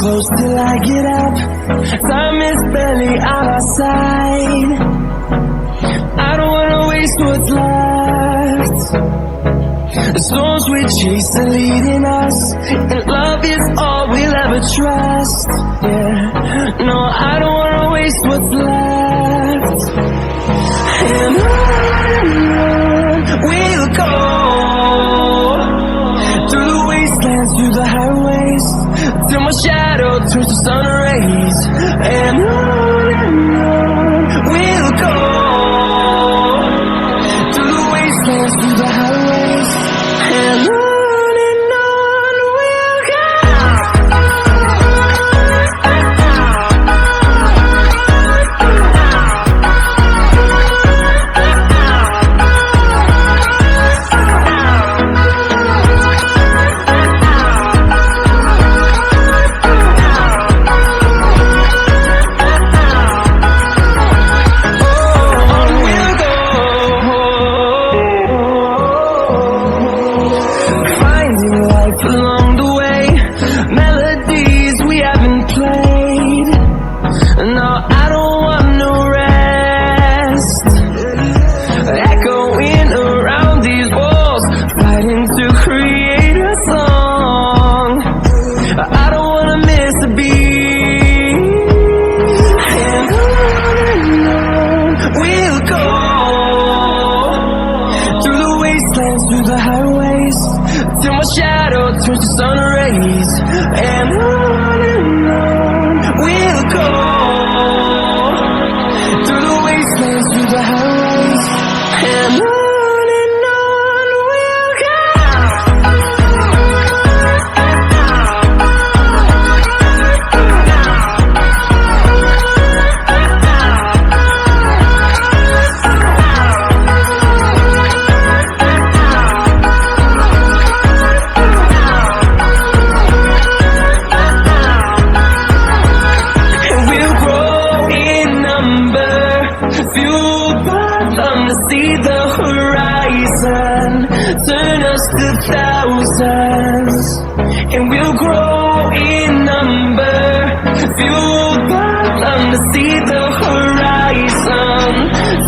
close till I get up. Time is barely on our side. I don't wanna waste what's left. The storms we chase are leading us, and love is all we'll ever trust. Yeah, no, I don't wanna waste what's left. And on we'll go, through the wastelands, through the highways, till my shadow turns to sun rays. And on we'll go, through the wastelands, through the highways, and on we'll go. Along the way, melodies we haven't played. No, I don't want no rest. Echoing around these walls, fighting to create a song. I don't wanna miss a beat. And on we'll go, through the wastelands, through the highways, till my shadow turns to sun rays. And on we'll go, through the wastelands, through the highways, and on we'll go. Fueled by them to see the horizon, turn us to thousands, and we'll grow in number. Fueled by them to see the horizon,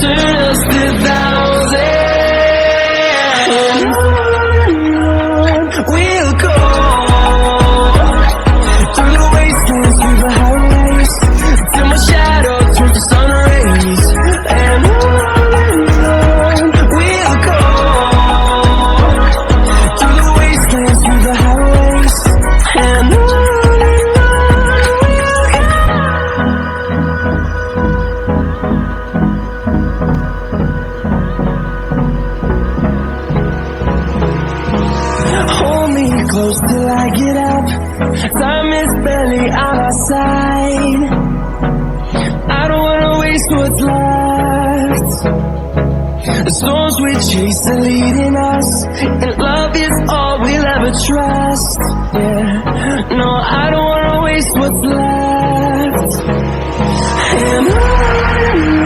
turn us to thousands, and on we'll go, through the wastelands, through the highways, till my shadow turns to sun rays. And on we'll go, through the wastelands, through the highways, and on we'll go. Hold me close till I get up. Time is barely on our side. I don't wanna waste what's left. The storms we chase are leading us, and love is all we'll ever trust. Yeah, no, I don't wanna waste what's left. And on